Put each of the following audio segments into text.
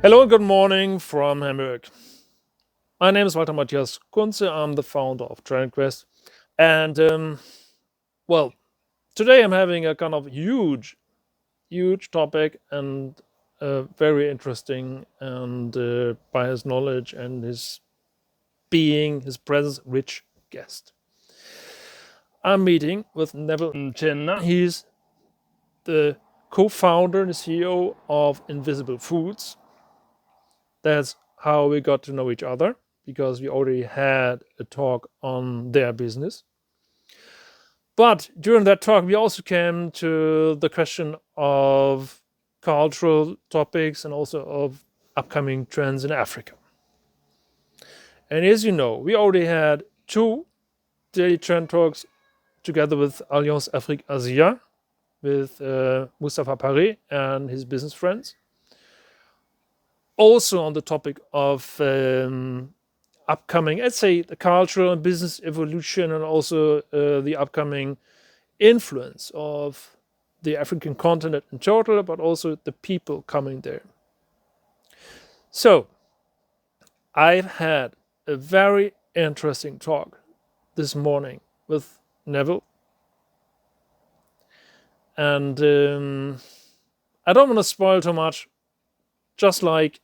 Hello and good morning from Hamburg. My name is Walter Matthias Kunze. I'm the founder of Trendquest. And well, today I'm having a kind of huge topic and a very interesting and by his knowledge and his being, his presence, rich guest. I'm meeting with Neville Mchina. He's the co-founder and CEO of Invisible Foods. That's how we got to know each other, because we already had a talk on their business. But during that talk, we also came to the question of cultural topics and also of upcoming trends in Africa. And as you know, we already had two daily trend talks together with Alliance Afrique Asia, with Mustafa Paré and his business friends. Also on the topic of upcoming, let's say, the cultural and business evolution, and also the upcoming influence of the African continent in total, but also the people coming there. So I've had a very interesting talk this morning with Neville. And I don't want to spoil too much, just like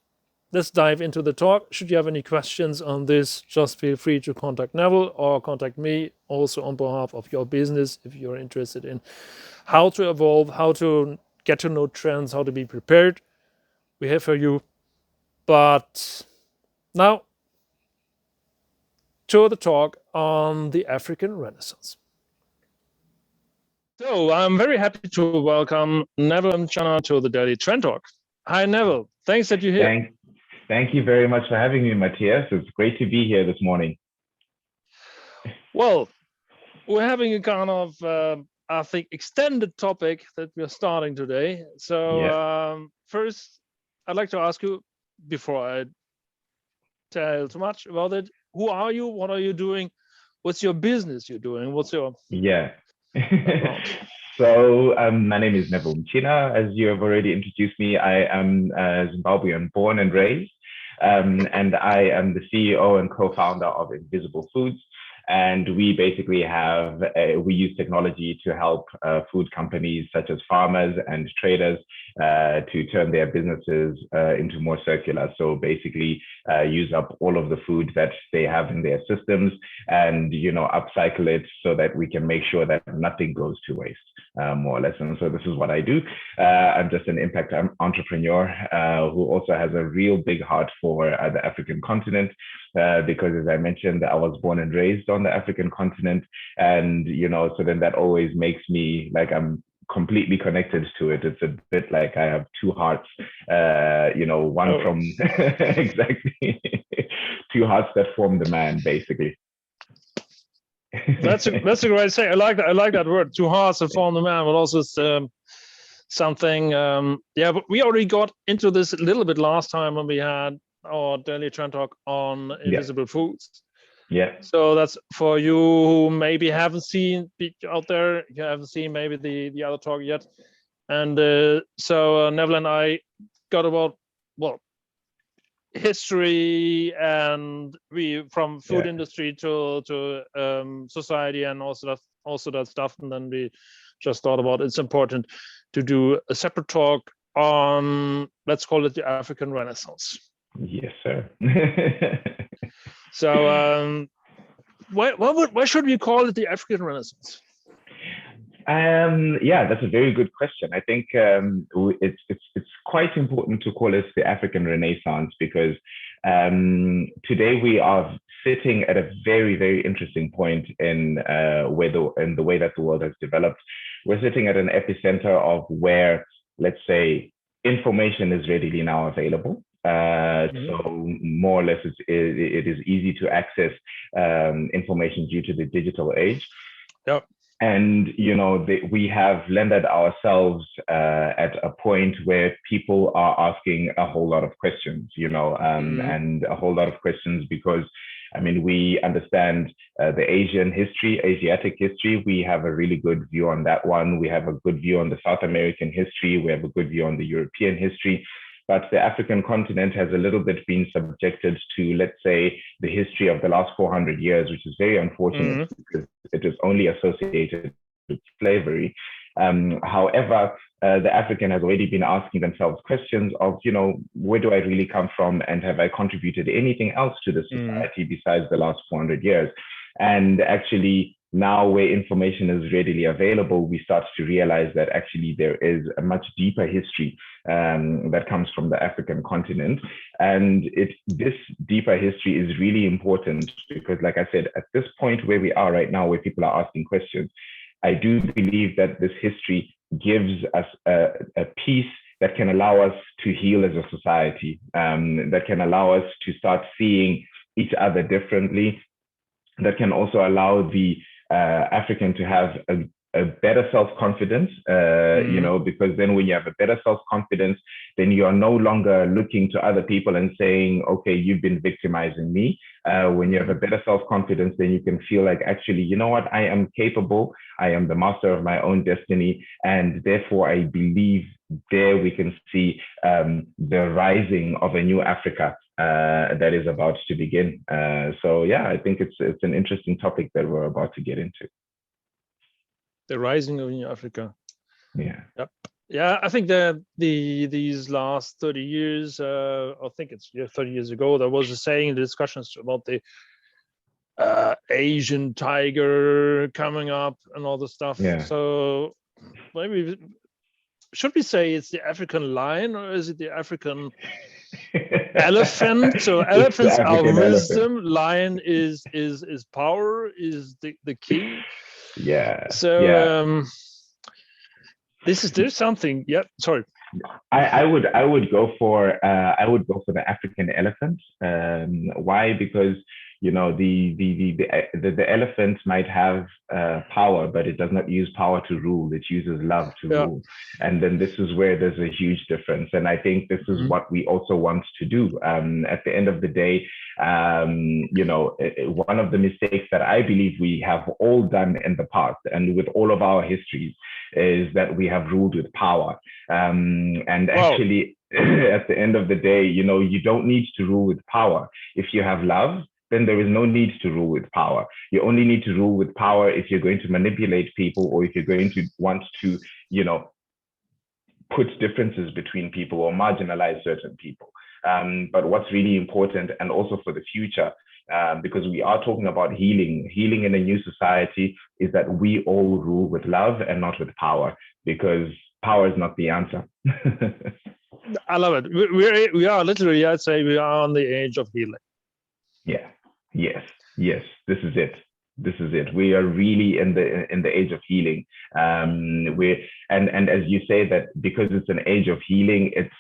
let's dive into the talk. Should you have any questions on this, just feel free to contact Neville or contact me also on behalf of your business if you're interested in how to evolve, how to get to know trends, how to be prepared. We're here for you. But now to the talk on the African Renaissance. So I'm very happy to welcome Neville Mchina to the Daily Trend Talk. Hi, Neville. Thanks that you're here. Thank you very much for having me, Matthias. It's great to be here this morning. Well, we're having a kind of, I think, extended topic that we're starting today. So first, I'd like to ask you, before I tell too much about it, who are you? What are you doing? What's your business you're doing? What's your So my name is Neville Mchina. As you have already introduced me, I am Zimbabwean born and raised, and I am the CEO and co-founder of Invisible Foods. And we basically we use technology to help food companies such as farmers and traders to turn their businesses into more circular. So basically use up all of the food that they have in their systems and, upcycle it so that we can make sure that nothing goes to waste, more or less. And so this is what I do. I'm just an impact entrepreneur who also has a real big heart for the African continent. Because as I mentioned, I was born and raised on the African continent. And, so then that always makes me like I'm completely connected to it. It's a bit like I have two hearts, one from exactly two hearts that form the man, basically. That's a great say. I like that. I like that word, two hearts that form the man, but also something. But we already got into this a little bit last time when we had our daily trend talk on Invisible Foods. Yeah. So that's for you who maybe haven't seen out there. You haven't seen maybe the other talk yet. And so Neville and I got about history, and we from food industry to society, and also that stuff. And then we just thought about it's important to do a separate talk on, let's call it, the African Renaissance. Yes, sir. So why should we call it the African Renaissance? That's a very good question. I think it's quite important to call it the African Renaissance because today we are sitting at a very, very interesting point in the way that the world has developed. We're sitting at an epicenter of where, let's say, information is readily now available. So more or less, it is easy to access information due to the digital age. Yep. And, we have landed ourselves at a point where people are asking a whole lot of questions, and a whole lot of questions because, we understand the Asiatic history. We have a really good view on that one. We have a good view on the South American history. We have a good view on the European history. but the African continent has a little bit been subjected to, let's say, the history of the last 400 years, which is very unfortunate because it is only associated with slavery. However, the African has already been asking themselves questions of, where do I really come from, and have I contributed anything else to the society besides the last 400 years? And actually, now where information is readily available, we start to realize that actually there is a much deeper history that comes from the African continent. And this deeper history is really important because, like I said, at this point where we are right now, where people are asking questions, I do believe that this history gives us a piece that can allow us to heal as a society, that can allow us to start seeing each other differently, that can also allow the African to have a better self-confidence, because then when you have a better self-confidence, then you are no longer looking to other people and saying, okay, you've been victimizing me. When you have a better self-confidence, then you can feel like, actually, you know what, I am capable. I am the master of my own destiny. And therefore, I believe there we can see the rising of a new Africa that is about to begin. So yeah, I think it's an interesting topic that we're about to get into. The rising of New Africa. Yeah. Yep. Yeah, I think that these last 30 years, I think it's 30 years ago, there was a saying in the discussions about the Asian tiger coming up and all the stuff. Yeah. So maybe should we say it's the African lion, or is it the African elephant? So elephants are wisdom, lion is power, is the king. Yeah. So there's something. Yeah, sorry. I would go for the African elephant. Why? Because the elephant might have power, but it does not use power to rule. It uses love to rule. And then this is where there's a huge difference. And I think this is what we also want to do. At the end of the day, one of the mistakes that I believe we have all done in the past and with all of our histories is that we have ruled with power. Actually, at the end of the day, you don't need to rule with power. If you have love, then there is no need to rule with power. You only need to rule with power if you're going to manipulate people, or if you're going to want to, put differences between people or marginalize certain people. But what's really important, and also for the future, because we are talking about healing in a new society, is that we all rule with love and not with power, because power is not the answer. I love it. We are literally, I'd say, we are on the age of healing. Yeah. Yes. This is it. We are really in the age of healing. And as you say, that because it's an age of healing, it's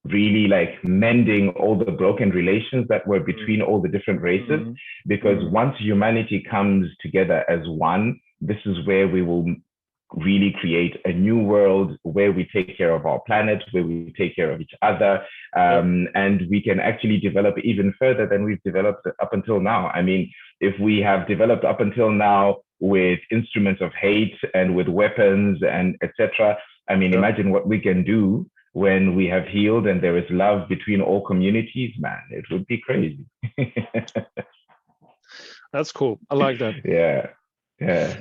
really like mending all the broken relations that were between all the different races. Because once humanity comes together as one, this is where we will really create a new world where we take care of our planet, where we take care of each other, and we can actually develop even further than we've developed up until now. I mean, if we have developed up until now with instruments of hate and with weapons and etc., I mean, imagine what we can do when we have healed and there is love between all communities, man. It would be crazy. That's cool. I like that. Yeah.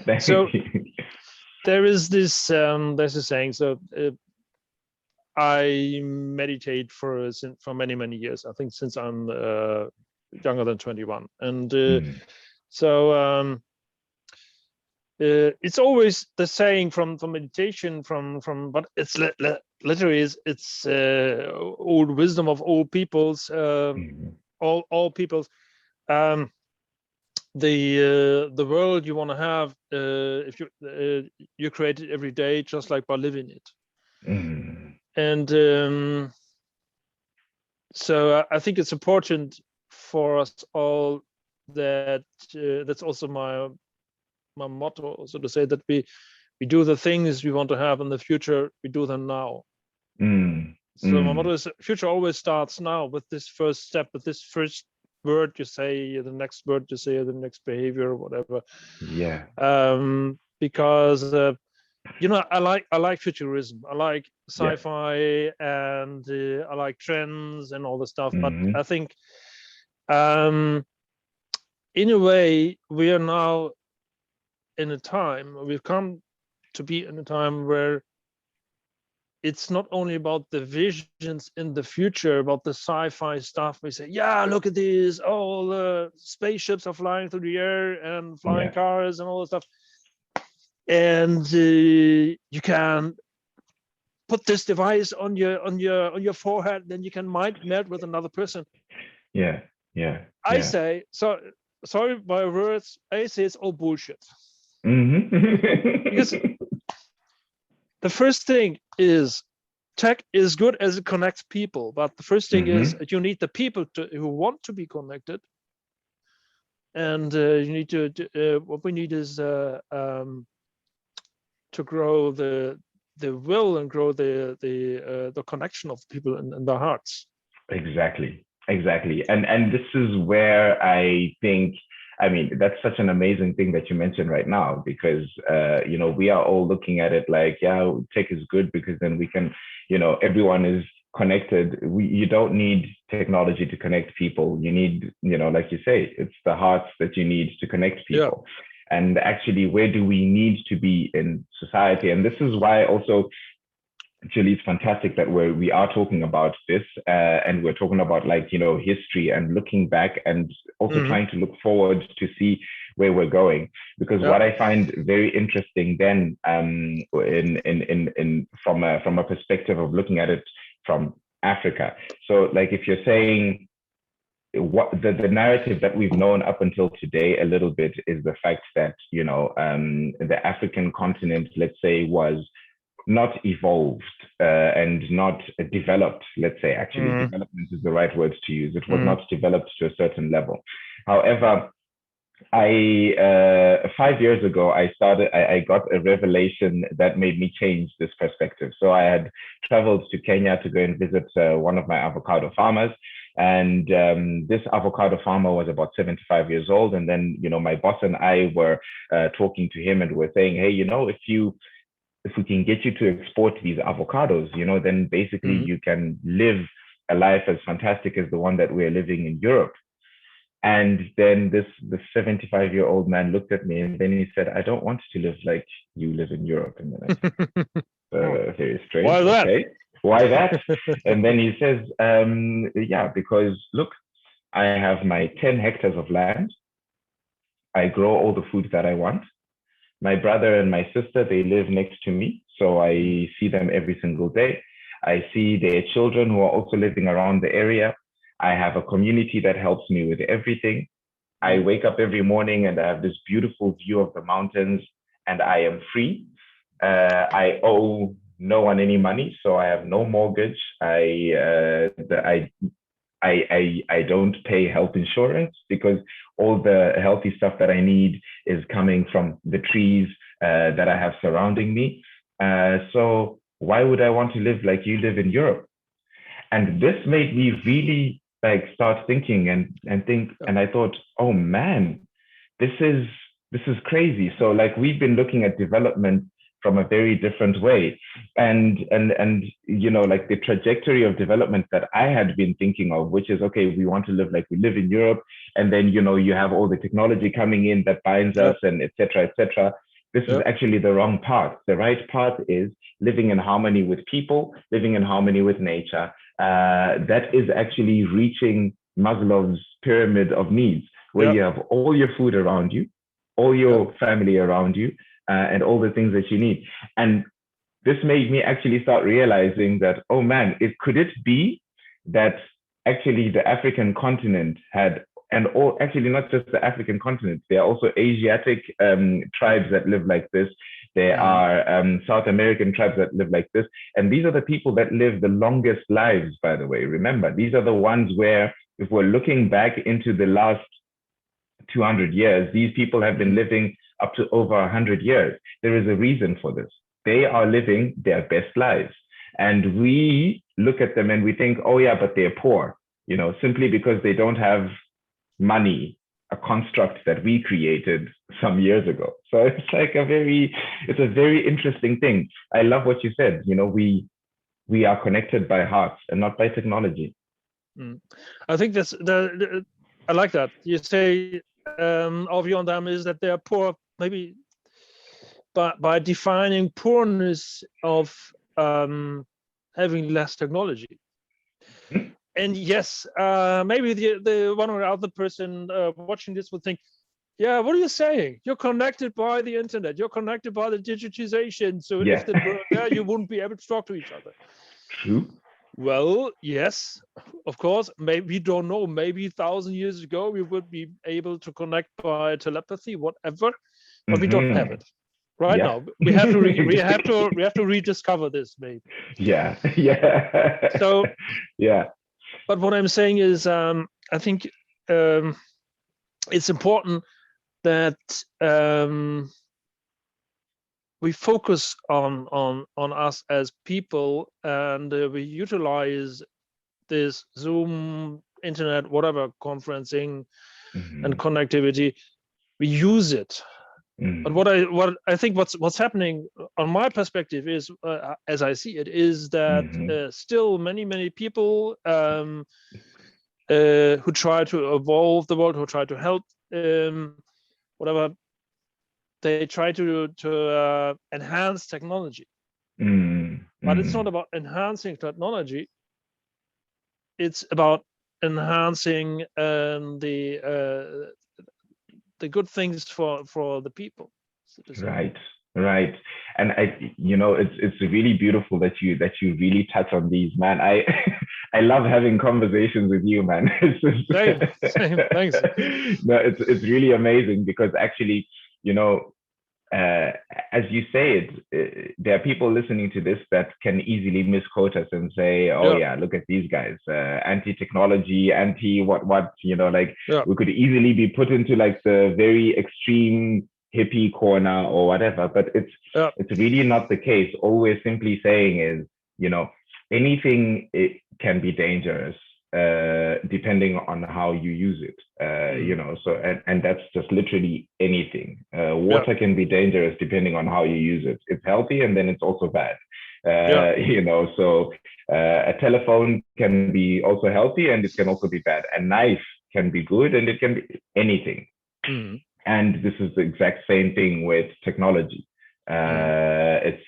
Thank you. There is this there's a saying. So I meditate for many years. I think since I'm younger than 21, and so it's always the saying from meditation but it's literally it's old wisdom of all peoples, all peoples. The world you want to have, if you create it every day, just like by living it. And so I think it's important for us all that that's also my motto, so to say, that we do the things we want to have in the future, we do them now. So my motto is, future always starts now, with this first step, with this first word you say, the next word you say, the next behavior, whatever. Yeah. Because I like futurism. I like Yeah. sci-fi, and I like trends and all the stuff. But Mm-hmm. I think, um, in a way, we are now in a time. We've come to be in a time where it's not only about the visions in the future, about the sci-fi stuff. We say, yeah, look at this. All the spaceships are flying through the air and flying Yeah. cars and all that stuff. And you can put this device on your forehead, then you can mind meld with another person. Yeah. Yeah. I Yeah. say, so sorry my words, I say it's all bullshit. Because Mm-hmm. the first thing is, tech is good as it connects people, but the first thing is Mm-hmm. you need the people who want to be connected, and you need to what we need is to grow the will and grow the connection of people in their hearts. Exactly. Exactly. And this is where I think, I mean, that's such an amazing thing that you mentioned right now, because we are all looking at it like, yeah, tech is good because then we can, everyone is connected. You don't need technology to connect people. You need, like you say, it's the hearts that you need to connect Yeah. people. And actually, where do we need to be in society? And this is why also actually it's fantastic that we are talking about this, and we're talking about, like, history and looking back, and also Mm-hmm. trying to look forward to see where we're going. Because Yeah. what I find very interesting then, in from a perspective of looking at it from Africa. So, like, if you're saying what the narrative that we've known up until today a little bit is the fact that the African continent, let's say, was not evolved, and not developed. Let's say, actually, Mm-hmm. development is the right word to use. It was Mm-hmm. not developed to a certain level. However, I 5 years ago, I got a revelation that made me change this perspective. So I had traveled to Kenya to go and visit one of my avocado farmers, and this avocado farmer was about 75 years old. And then, my boss and I were talking to him, and we're saying, hey, if we can get you to export these avocados, then basically Mm-hmm. you can live a life as fantastic as the one that we're living in Europe. And then this 75-year-old man looked at me, and then he said, I don't want to live like you live in Europe. And then I said, very Why strange. that? Okay, why that? And then he says, yeah, because look, I have my 10 hectares of land. I grow all the food that I want. My brother and my sister, they live next to me, so I see them every single day. I see their children who are also living around the area. I have a community that helps me with everything. I Mm-hmm. wake up every morning and I have this beautiful view of the mountains, and I am free. I owe no one any money, so I have no mortgage. I don't pay health insurance because all the healthy stuff that I need is coming from the trees that I have surrounding me. So why would I want to live like you live in Europe? And this made me really, like, start thinking and think. Yeah. And I thought, oh man, this is this is crazy. So, like, we've been looking at development from a very different way. And like, the trajectory of development that I had been thinking of, which is, okay, we want to live like we live in Europe, and then you have all the technology coming in that binds Yeah. us, and etc. etc. This is Yeah. actually the wrong path. The right path is living in harmony with people, living in harmony with nature. That is actually reaching Maslow's pyramid of needs, where Yeah. you have all your food around you, all Yeah. your family around you, and all the things that you need. And this made me actually start realizing that, oh man, could it be that actually the African continent had, and all, actually not just the African continent, there are also Asiatic tribes that live like this. There Mm-hmm. are South American tribes that live like this. And these are the people that live the longest lives, by the way. Remember, these are the ones where, if we're looking back into the last 200 years, these people have been Mm-hmm. living up to over 100 years. There is a reason for this. They are living their best lives. And we look at them and we think, oh, yeah, but they're poor, simply because they don't have money a construct that we created some years ago. So it's like a very interesting thing. I love what you said. We are connected by hearts and not by technology. I think that's I like that. You say our view on them is that they are poor, maybe by defining poorness of having less technology. Hmm? And yes, maybe the one or other person watching this would think, yeah, what are you saying? You're connected by the internet. You're connected by the digitization. So Yeah. if it weren't there, you wouldn't be able to talk to each other. True. Well, yes, of course. Maybe we don't know. Maybe 1,000 years ago we would be able to connect by telepathy, whatever, but we don't have it right Yeah. now. We have to we have to rediscover this, maybe. Yeah. Yeah. So, yeah. but what I'm saying is, I think it's important that we focus on us as people, and we utilize this Zoom, internet, whatever, conferencing and connectivity. We use it. But what I think what's happening on my perspective is, as I see it, is that still many people who try to evolve the world, who try to help, whatever, they try to enhance technology. But it's not about enhancing technology. It's about enhancing the good things for the people. Right. Right. And it's really beautiful that you really touch on these, man. I love having conversations with you, man. Same. Thanks. No, it's really amazing because actually, as you say it, there are people listening to this that can easily misquote us and say, "Oh yeah, look at these guys, anti-technology, anti-what, we could easily be put into like the very extreme hippie corner or whatever." But it's really not the case. All we're simply saying is, anything it can be dangerous depending on how you use it. So and that's just literally anything. Water can be dangerous depending on how you use it. It's healthy and then it's also bad. So a telephone can be also healthy and it can also be bad. A knife can be good and it can be anything. And this is the exact same thing with technology. It's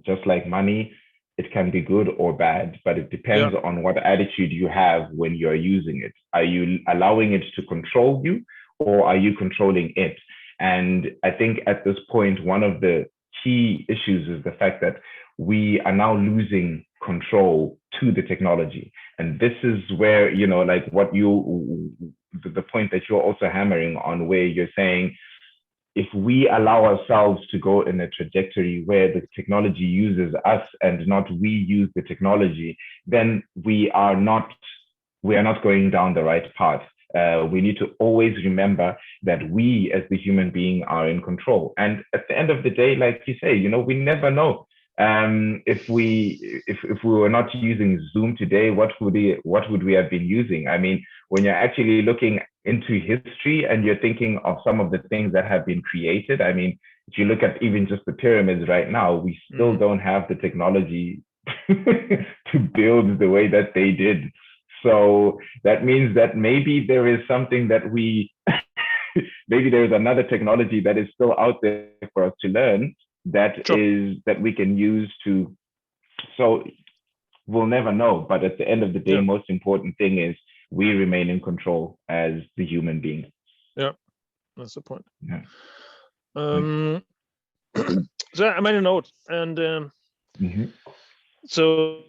just like money. It can be good or bad, but it depends on what attitude you have when you're using it. Are you allowing it to control you, or are you controlling it? And I think at this point, one of the key issues is the fact that we are now losing control to the technology. And this is where, like the point that you're also hammering on, where you're saying, if we allow ourselves to go in a trajectory where the technology uses us and not we use the technology, then we are not going down the right path. We need to always remember that we as the human being are in control. And at the end of the day, like you say, we never know. If we were not using Zoom today, what would we have been using? I mean, when you're actually looking into history and you're thinking of some of the things that have been created, I mean, if you look at even just the pyramids right now, we still don't have the technology to build the way that they did. So that means that maybe there is something that maybe there is another technology that is still out there for us to learn that we can use to. So we'll never know. But at the end of the day, most important thing is we remain in control as the human being. Yeah, that's the point. Yeah. So I made a note, and so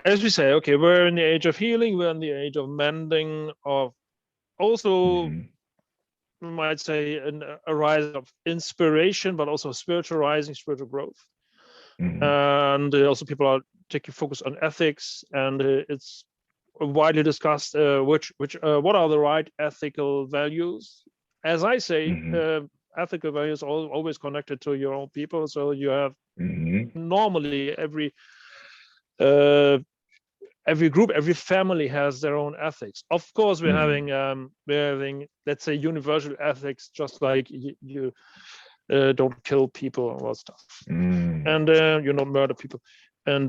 as we say, okay, we're in the age of healing, we're in the age of mending, of also we might say a rise of inspiration, but also spiritual rising, spiritual growth. And also people are taking focus on ethics, and it's widely discussed what are the right ethical values. As I say, ethical values are always connected to your own people. So you have normally every group, every family has their own ethics. Of course, we're having, let's say, universal ethics, just like you don't kill people or all stuff, and you don't murder people, and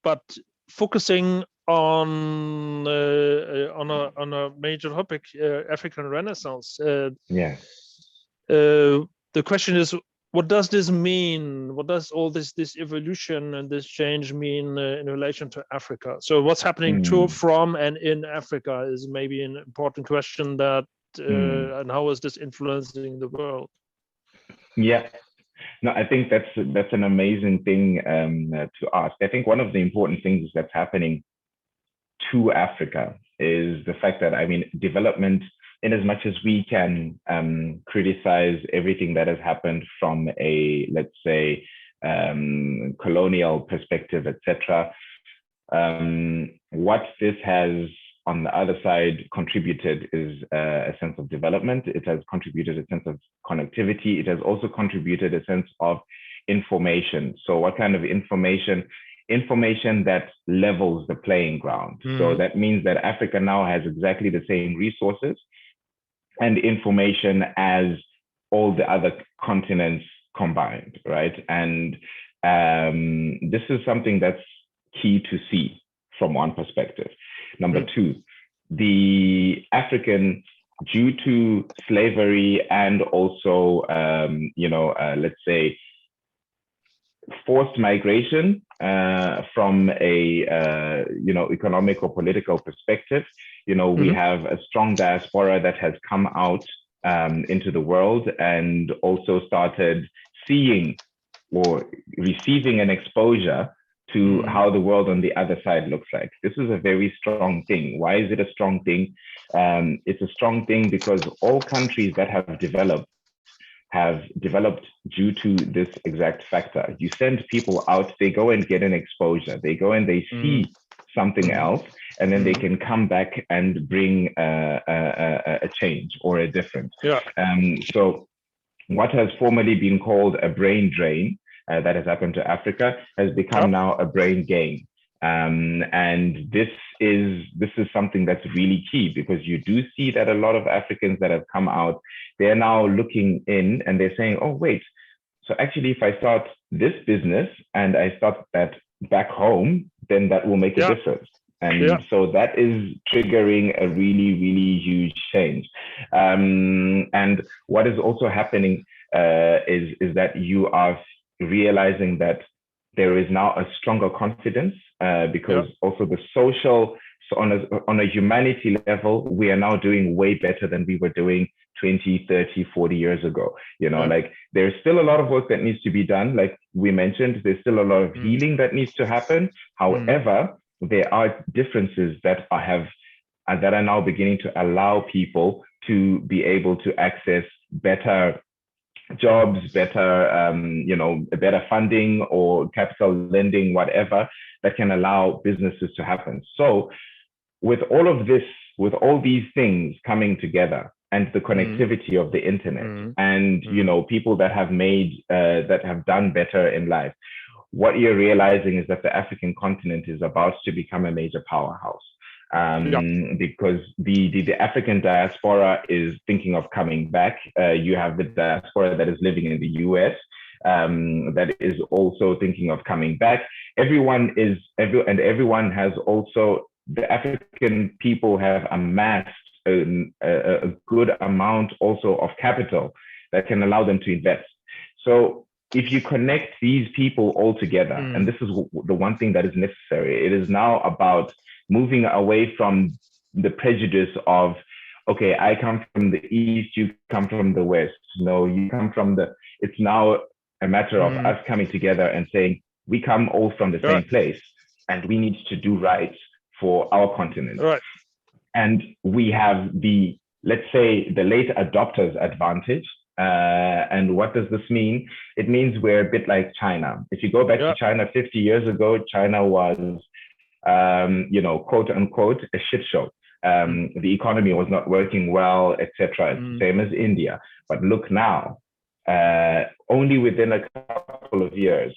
but focusing on a major topic, African Renaissance. The question is, what does this mean? What does all this evolution and this change mean in relation to Africa? So what's happening to, from, and in Africa is maybe an important question. That and how is this influencing the world? Yeah. No, I think that's an amazing thing to ask. I think one of the important things that's happening to Africa is the fact that, I mean, development, in as much as we can criticize everything that has happened from a, let's say, colonial perspective, etc., what this has on the other side contributed is a sense of development. It has contributed a sense of connectivity. It has also contributed a sense of information. So what kind of information? Information that levels the playing ground. So that means that Africa now has exactly the same resources and information as all the other continents combined, right? And this is something that's key to see from one perspective. Number two, the African, due to slavery and also, let's say, forced migration from a, economic or political perspective, we have a strong diaspora that has come out into the world and also started seeing or receiving an exposure to how the world on the other side looks like. This is a very strong thing. Why is it a strong thing? It's a strong thing because all countries that have developed due to this exact factor. You send people out, they go and get an exposure. They go and they see something else, and then they can come back and bring a change or a difference. So what has formerly been called a brain drain that has happened to Africa has become now a brain gain. And this is something that's really key, because you do see that a lot of Africans that have come out, they're now looking in and they're saying, oh, wait, so actually if I start this business and I start that back home, then that will make a difference. And so that is triggering a really, really huge change. And what is also happening is that you are realizing that there is now a stronger confidence because also the social, so on a humanity level, we are now doing way better than we were doing 20, 30, 40 years ago. Like there's still a lot of work that needs to be done. Like we mentioned, there's still a lot of healing that needs to happen. However, there are differences that are now beginning to allow people to be able to access better jobs, better, better funding or capital lending, whatever, that can allow businesses to happen. So with all of this, with all these things coming together and the connectivity of the internet and, people that have made, that have done better in life, what you're realizing is that the African continent is about to become a major powerhouse. Because the African diaspora is thinking of coming back. You have the diaspora that is living in the US that is also thinking of coming back. Everyone has also, the African people have amassed a good amount also of capital that can allow them to invest. So if you connect these people all together, and this is the one thing that is necessary, it is now about moving away from the prejudice of, okay, I come from the East, you come from the West. No, you come from it's now a matter of us coming together and saying, we come all from the same place and we need to do right for our continent. And we have let's say, the late adopters advantage. And what does this mean? It means we're a bit like China. If you go back to China 50 years ago, China was, quote unquote, a shit show. The economy was not working well, etc. Same as India. But look now, only within a couple of years.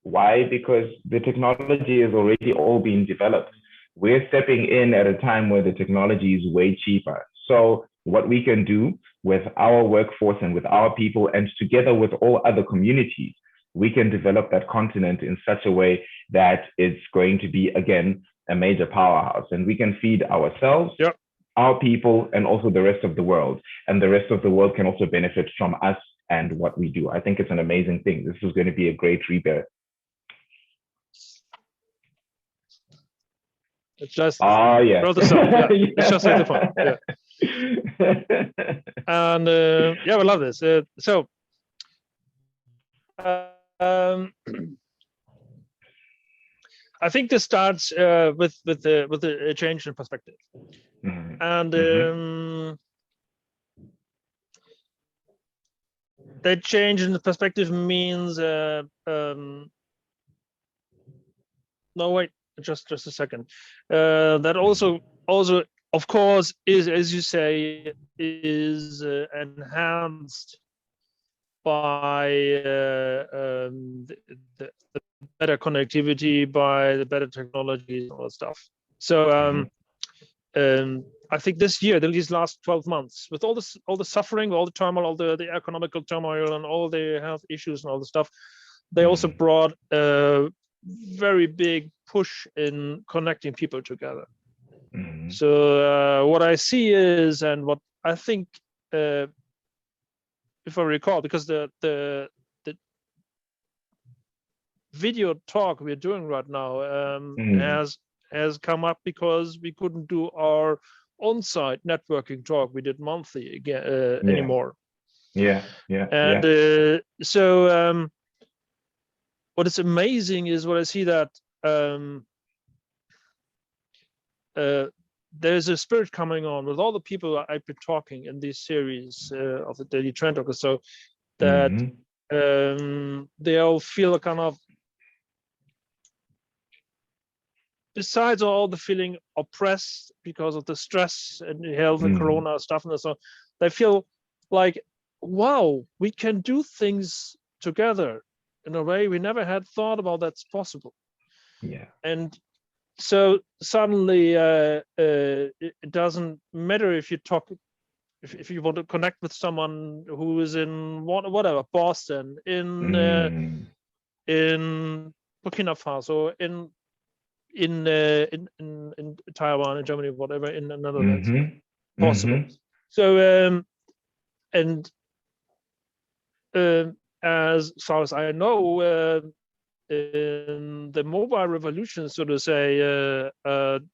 Why? Because the technology is already all being developed. We're stepping in at a time where the technology is way cheaper. So what we can do with our workforce and with our people, and together with all other communities, we can develop that continent in such a way that it's going to be, again, a major powerhouse. And we can feed ourselves, Yep. our people, and also the rest of the world. And the rest of the world can also benefit from us and what we do. I think it's an amazing thing. This is going to be a great rebirth. It's just yeah. wrote the song. Yeah. It's just like the fun. Yeah. And yeah, we love this. So I think this starts with a change in perspective, and that change in the perspective means no, wait, just a second. That also of course is, as you say, is enhanced by the better connectivity, by the better technologies and all that stuff. So I think this year, these last 12 months, with all the suffering, all the turmoil, all the economical turmoil, and all the health issues and all the stuff, they also brought a very big push in connecting people together. So what I see is, and what I think, if I recall, because the video talk we're doing right now has come up because we couldn't do our on-site networking talk we did monthly again anymore. And so what is amazing is what I see that there's a spirit coming on with all the people I've been talking in this series of the Daily Trend Talk, so that they all feel a kind of, besides all the feeling oppressed because of the stress and health and corona stuff and so, they feel like, wow, we can do things together in a way we never had thought about that's possible. And so suddenly it doesn't matter if you talk, if you want to connect with someone who is in whatever, Boston, in Burkina Faso, in Taiwan, in Germany, whatever, in the Netherlands, possible. So and as far as I know, in the mobile revolution, so to say,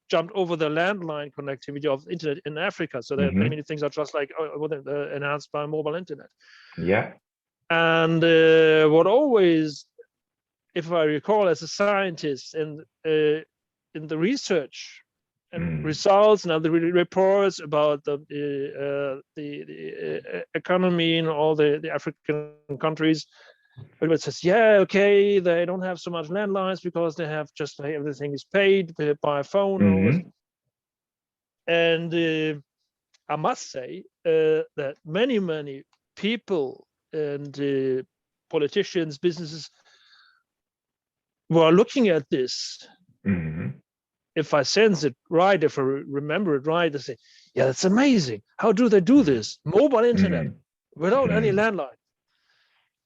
jumped over the landline connectivity of internet in Africa. So that many things are just like enhanced by mobile internet. And what always, if I recall, as a scientist, and in the research and results and other reports about the economy in all the African countries, everybody says, yeah, okay, they don't have so much landlines because they have just everything is paid by phone. And I must say that many people and politicians, businesses were looking at this. If I sense it right, if I remember it right, they say, yeah, that's amazing. How do they do this? Mobile internet without any landline.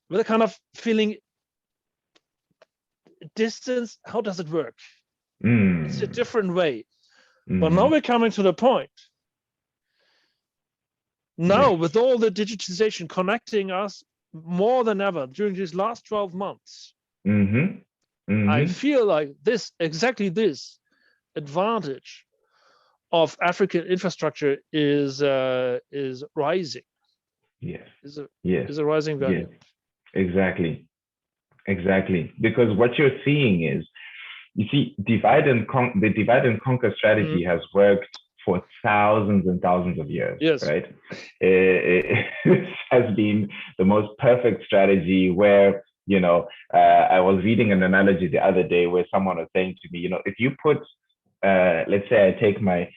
With a kind of feeling, distance, how does it work? It's a different way. But now we're coming to the point. Now, with all the digitization connecting us more than ever during these last 12 months, I feel like exactly this advantage of African infrastructure is rising. Is a rising value. Exactly. Because what you're seeing is, you see, the divide and conquer strategy has worked for thousands and thousands of years, right? It has been the most perfect strategy where, I was reading an analogy the other day where someone was saying to me, if you put let's say I take my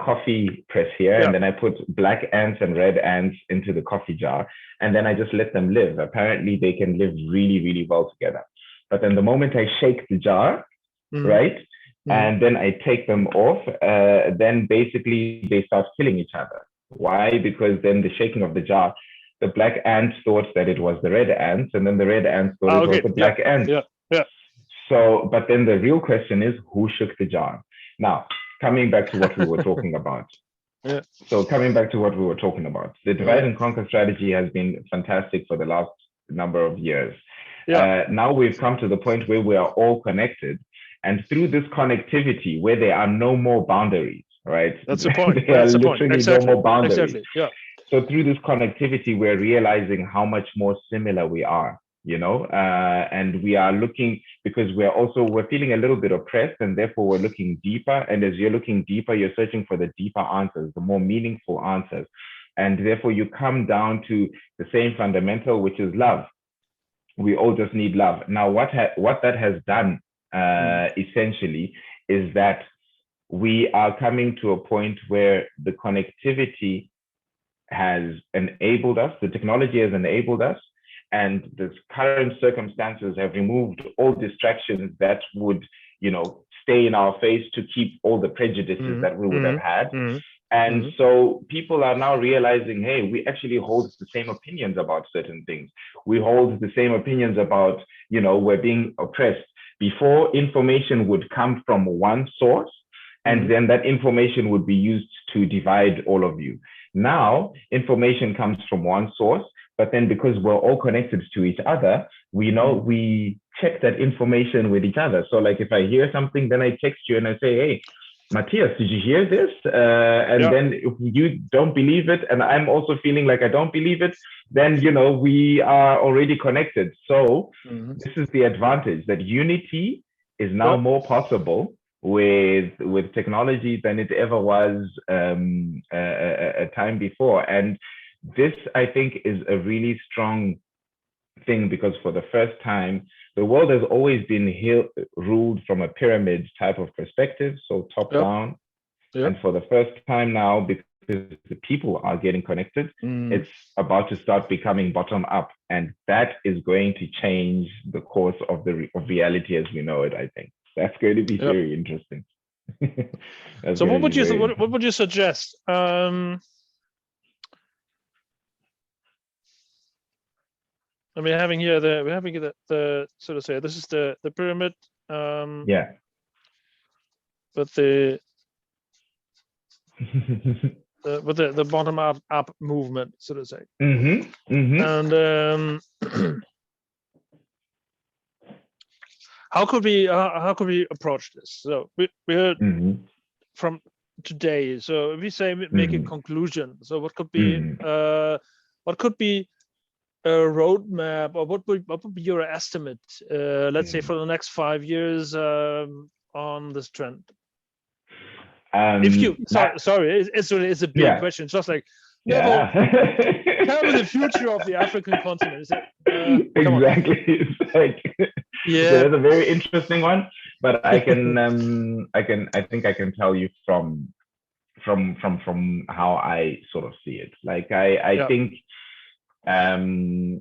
coffee press here, and then I put black ants and red ants into the coffee jar, and then I just let them live. Apparently, they can live really, really well together. But then the moment I shake the jar, right, and then I take them off, then basically they start killing each other. Why? Because then the shaking of the jar, the black ants thought that it was the red ants, and then the red ants thought it was the black ants. So, but then the real question is, who shook the jar? Now, coming back to what we were talking about. So coming back to what we were talking about, the divide and conquer strategy has been fantastic for the last number of years. Now we've come to the point where we are all connected. And through this connectivity, where there are no more boundaries, right? That's the point. There are literally no more boundaries. Exactly. Yeah. So through this connectivity, we're realizing how much more similar we are, you know, and we are looking, because we're feeling a little bit oppressed, and therefore we're looking deeper. And as you're looking deeper, you're searching for the deeper answers, the more meaningful answers. And therefore you come down to the same fundamental, which is love. We all just need love. Now, what that has done essentially is that we are coming to a point where the connectivity has enabled us, the technology has enabled us, and the current circumstances have removed all distractions that would, you know, stay in our face to keep all the prejudices that we would have had. And so people are now realizing, hey, we actually hold the same opinions about certain things. We hold the same opinions about, you know, we're being oppressed. Before, information would come from one source, and then that information would be used to divide all of you. Now, information comes from one source, but then because we're all connected to each other, we know we check that information with each other. So like if I hear something, then I text you and I say, hey, Matthias, did you hear this? And then if you don't believe it, and I'm also feeling like I don't believe it, then, you know, we are already connected. So this is the advantage, that unity is now more possible with technology than it ever was a time before. And this, I think, is a really strong thing, because for the first time, the world has always been ruled from a pyramid type of perspective, so top down. And for the first time now, because the people are getting connected, it's about to start becoming bottom up, and that is going to change the course of of reality as we know it. I think that's going to be very interesting. So what would you suggest? I mean, we're having the so to say, this is the pyramid. But the bottom up movement, so to say. And how could we approach this? So we heard from today. So if we say make a conclusion, so what could be a roadmap, or what would be your estimate, let's say, for the next 5 years on this trend? If you sorry, it's a big question. It's just like, tell me the future of the African continent. Exactly. It's like, so that's a very interesting one. But I think I can tell you from how I sort of see it. Like I think in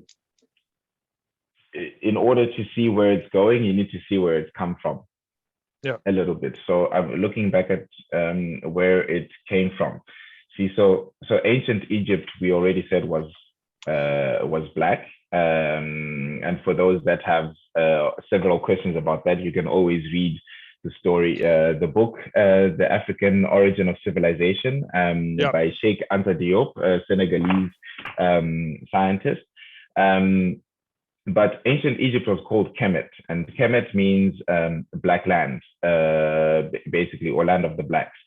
order to see where it's going, you need to see where it's come from a little bit. So I'm looking back at where it came from. See, so ancient Egypt, we already said was black. And for those that have several questions about that, you can always read the story, the book, The African Origin of Civilization, by Cheikh Anta Diop, a Senegalese scientist. But ancient Egypt was called Kemet, and Kemet means black land, basically, or land of the blacks.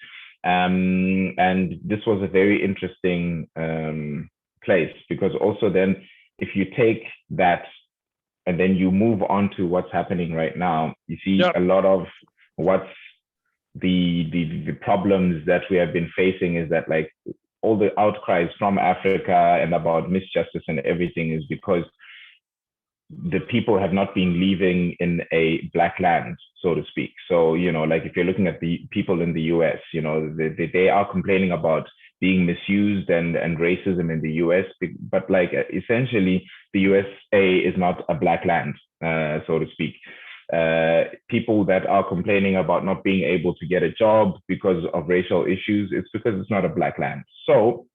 And this was a very interesting place, because also then, if you take that and then you move on to what's happening right now, you see a lot of what's the problems that we have been facing is that, like, all the outcries from Africa and about misjustice and everything is because the people have not been living in a black land, so to speak. So, like if you're looking at the people in the US, they are complaining about being misused and racism in the US, but like essentially the USA is not a black land, so to speak. People that are complaining about not being able to get a job because of racial issues, it's because it's not a black land. So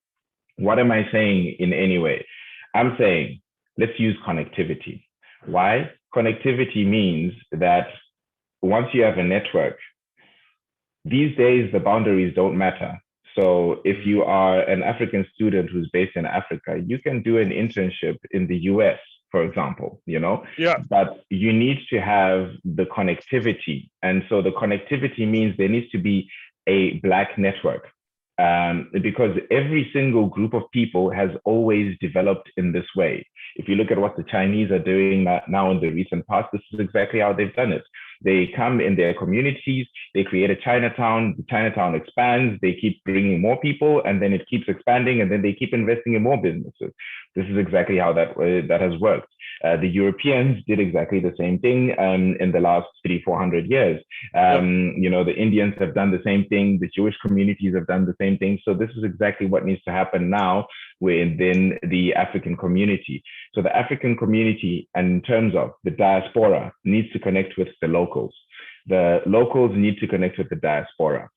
what am I saying in any way? I'm saying let's use connectivity. Why? Connectivity means that once you have a network, these days the boundaries don't matter. So if you are an African student who's based in Africa, you can do an internship in the US, for example, Yeah. but you need to have the connectivity. And so the connectivity means there needs to be a black network. Because every single group of people has always developed in this way. If you look at what the Chinese are doing now in the recent past, this is exactly how they've done it. They come in their communities, they create a Chinatown, the Chinatown expands, they keep bringing more people, and then it keeps expanding, and then they keep investing in more businesses. This is exactly how that has worked. The Europeans did exactly the same thing in the last 300-400 years. The Indians have done the same thing. The Jewish communities have done the same thing. So this is exactly what needs to happen now within the African community. So the African community, and in terms of the diaspora, needs to connect with the locals. The locals need to connect with the diaspora.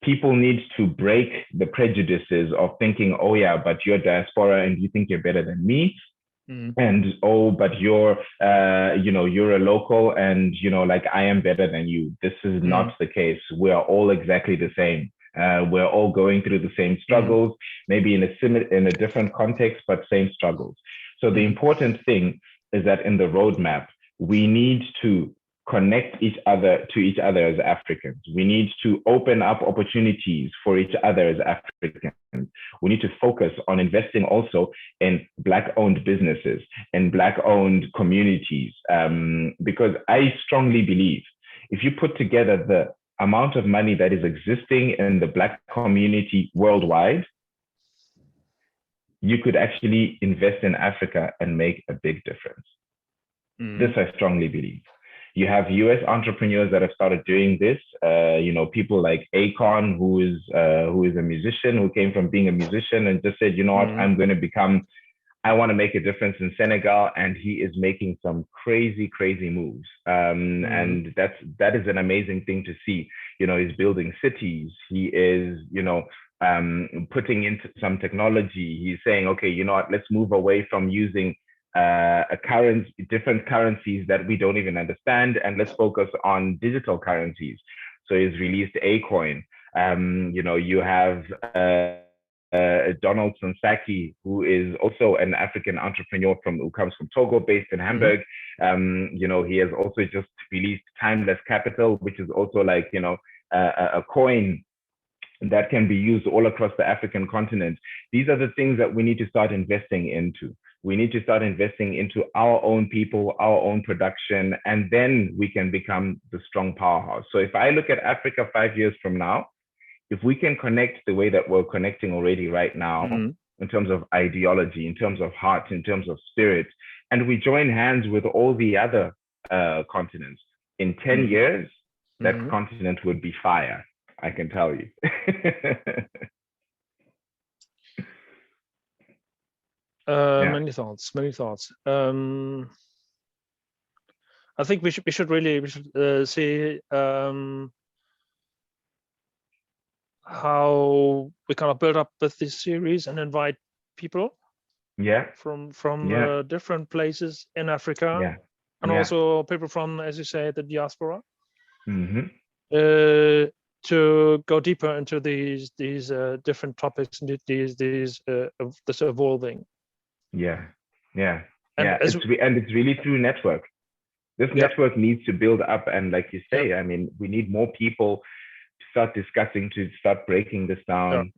People need to break the prejudices of thinking, oh yeah, but you're diaspora and you think you're better than me. And oh, but you're you're a local and like I am better than you. This is not the case. We are all exactly the same. We're all going through the same struggles, maybe in a different context, but same struggles. So the important thing is that in the roadmap, we need to connect each other as Africans. We need to open up opportunities for each other as Africans. We need to focus on investing also in Black-owned businesses and Black-owned communities, because I strongly believe if you put together the amount of money that is existing in the Black community worldwide, you could actually invest in Africa and make a big difference. This I strongly believe. You have US entrepreneurs that have started doing this. People like Akon, who is a musician, who came from being a musician and just said, you know what, I want to make a difference in Senegal, and he is making some crazy moves. And that is an amazing thing to see. He's building cities. He is, putting into some technology. He's saying, okay, you know what, let's move away from using different currencies that we don't even understand, and let's focus on digital currencies. So he's released Acoin. You have Donald Sonsaki, who is also an African entrepreneur who comes from Togo, based in Hamburg. He has also just released Timeless Capital, which is also like a coin that can be used all across the African continent. These are the things that we need to start investing into. We need to start investing into our own people, our own production, and then we can become the strong powerhouse. So if I look at Africa 5 years from now, if we can connect the way that we're connecting already right now, in terms of ideology, in terms of heart, in terms of spirit, and we join hands with all the other continents, in 10 years, that continent would be fire, I can tell you. Many thoughts. I think we should see how we kind of build up with this series and invite people from different places in Africa, and also people from, as you say, the diaspora, to go deeper into these different topics and this evolving. It's really through network. This network needs to build up, and like you say, I mean, we need more people to start discussing, to start breaking this down,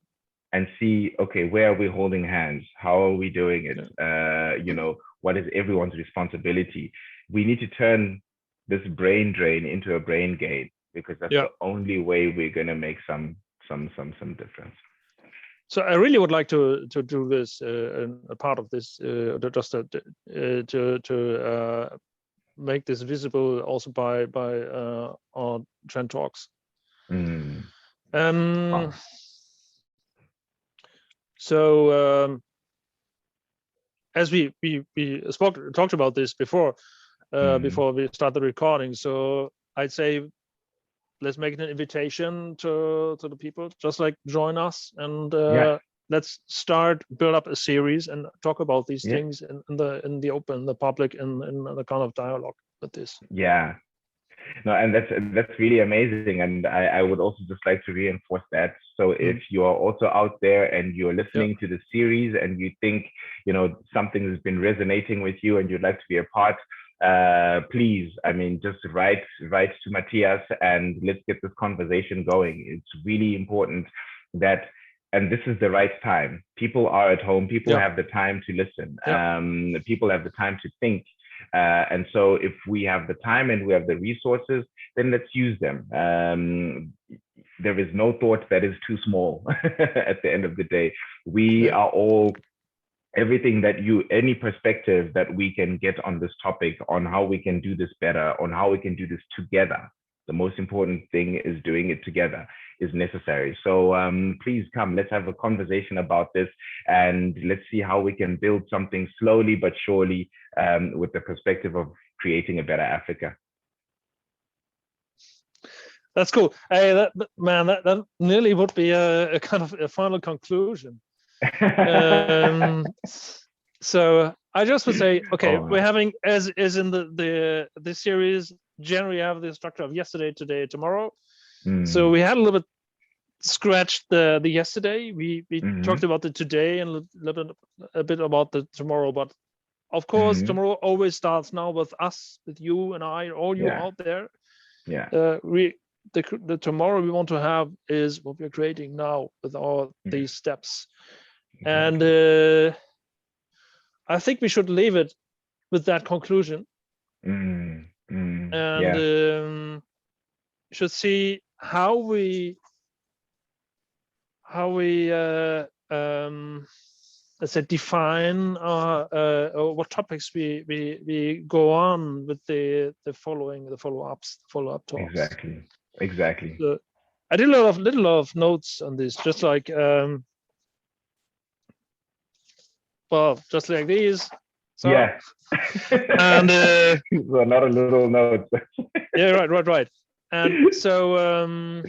and see, okay, where are we holding hands? How are we doing it? What is everyone's responsibility? We need to turn this brain drain into a brain gain, because that's the only way we're going to make some difference. So I really would like to do this, a part of this, just to make this visible also by our Trend Talks. Wow. So as we talked about this before, before we start the recording. So I'd say let's make an invitation to the people, just like join us, and let's build up a series and talk about these things in the open, the public, in the kind of dialogue with this. Yeah. No, and that's really amazing. And I would also just like to reinforce that. So if you are also out there and you're listening to the series and you think, something has been resonating with you and you'd like to be a part, please, I mean, just write to Matthias and let's get this conversation going. It's really important that, and this is the right time. People are at home. People have the time to listen. People have the time to think. And so if we have the time and we have the resources, then let's use them. There is no thought that is too small at the end of the day. We are all, everything that any perspective that we can get on this topic, on how we can do this better, on how we can do this together. The most important thing is doing it together is necessary. So please come, let's have a conversation about this and let's see how we can build something slowly but surely with the perspective of creating a better Africa. That's cool. Hey, that nearly would be a kind of a final conclusion. So I just would say, okay, we're having, as in the series, generally have the structure of yesterday, today, tomorrow. So we had a little bit scratched the yesterday. We talked about the today and a bit about the tomorrow. But of course, tomorrow always starts now with us, with you and I, all you out there. Yeah. The tomorrow we want to have is what we're creating now with all these steps. And I think we should leave it with that conclusion. And should see how we let's say define or what topics we go on with the follow-up talks. Exactly. So I did a lot of notes on this, just like just like these. So, and so not a little note. Yeah, right. And so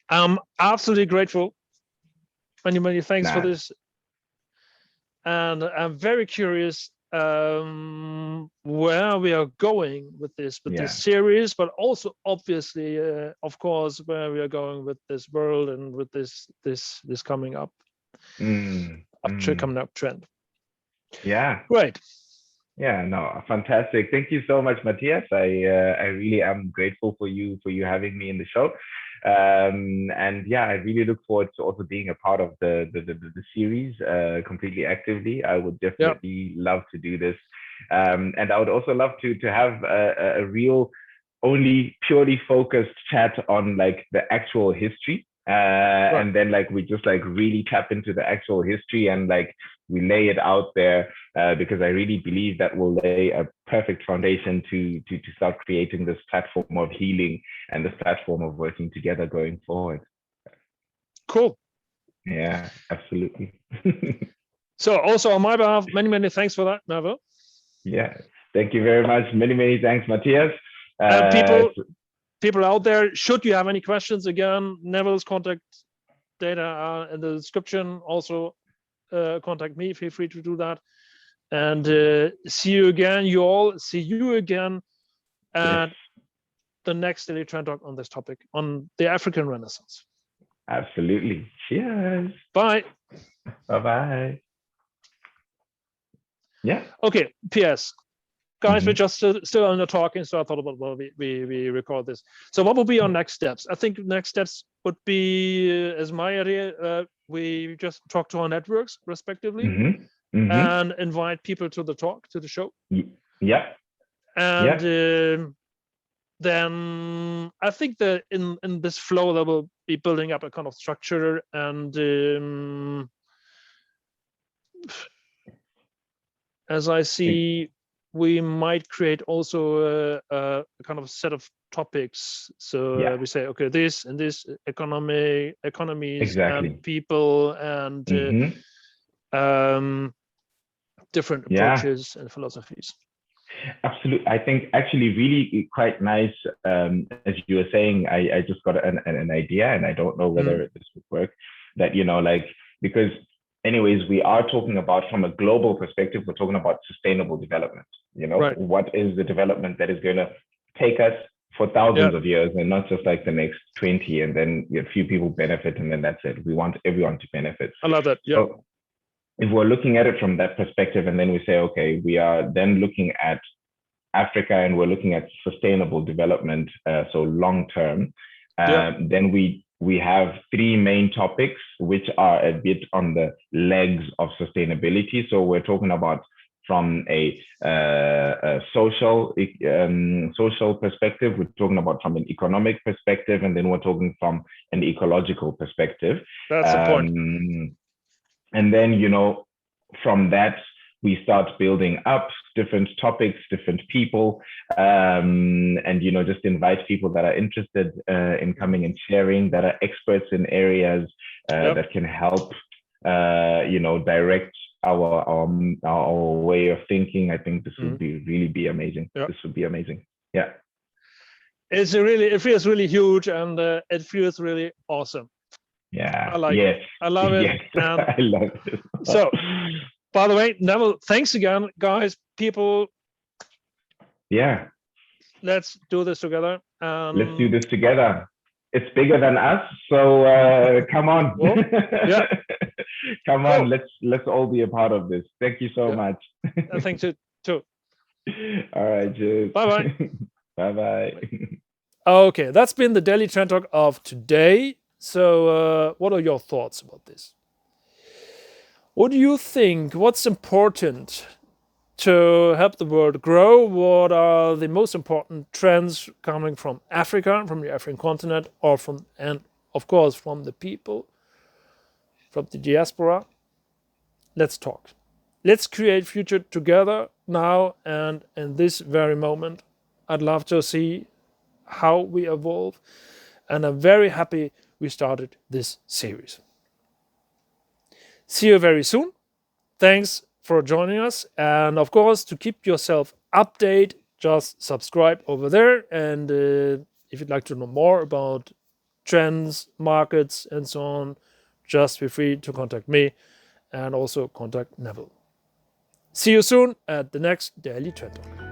I'm absolutely grateful. Many thanks for this. And I'm very curious where we are going with this series, but also obviously, of course, where we are going with this world and with this coming up, coming up trend. Yeah. Great. Yeah, no, fantastic. Thank you so much, Matthias. I really am grateful for you having me in the show. And yeah, I really look forward to also being a part of the series completely actively. I would definitely love to do this. And I would also love to have a real, only purely focused chat on like the actual history. And then like we just like really tap into the actual history and like we lay it out there because I really believe that will lay a perfect foundation to start creating this platform of healing and this platform of working together going forward. Cool. Yeah, absolutely. So also on my behalf, many thanks for that, Neville. Yeah, thank you very much. Many thanks, Matthias. People out there, should you have any questions, again, Neville's contact data are in the description. Also, contact me. Feel free to do that. And see you again. See you again at the next Daily Trend Talk on this topic, on the African Renaissance. Absolutely. Cheers. Bye. Bye. Yeah. Okay. P.S. Guys, we're just still on the talking, so I thought about, well, we record this. So what will be our next steps? I think next steps would be, as my idea, we just talk to our networks respectively and invite people to the show. Yeah. And then I think that in this flow there will be building up a kind of structure, and as I see, we might create also a kind of set of topics. So Yeah, we say, okay, this and this economies exactly. and people and different Yeah, approaches and philosophies. absolutely. I think actually really quite nice. As you were saying, I just got an idea, and I don't know whether this would work. That, like, because anyways, we are talking about, from a global perspective, we're talking about sustainable development. Right. What is the development that is going to take us for thousands of years, and not just like the next 20, and then a few people benefit, and then that's it. We want everyone to benefit. I love that. Yeah. So if we're looking at it from that perspective, and then we say, okay, we are then looking at Africa, and we're looking at sustainable development, so long term, then we have three main topics, which are a bit on the legs of sustainability. So we're talking about from a social perspective, we're talking about from an economic perspective, and then we're talking from an ecological perspective. That's the point. And then, from that, we start building up different topics, different people, and, just invite people that are interested in coming and sharing, that are experts in areas that can help, direct our way of thinking. I think this would really be amazing. This would be amazing. Yeah. It feels really huge, and it feels really awesome. Yeah. I like it. I love it. Yes. I love it. So, by the way, Neville, thanks again, guys, people. Yeah. Let's do this together. Let's do this together. It's bigger than us, so come on. Well, yeah. Come on, let's all be a part of this. Thank you so much. Thanks too. All right, cheers. Bye-bye. Bye-bye. Okay, that's been the Daily Trend Talk of today. So what are your thoughts about this? What do you think? What's important to help the world grow? What are the most important trends coming from Africa, from the African continent, and of course from the people, from the diaspora? Let's talk. Let's create future together now and in this very moment. I'd love to see how we evolve, and I'm very happy we started this series. See you very soon. Thanks for joining us, and of course, to keep yourself updated, just subscribe over there. And if you'd like to know more about trends, markets, and so on, just feel free to contact me and also contact Neville. See you soon at the next Daily Trend Talk.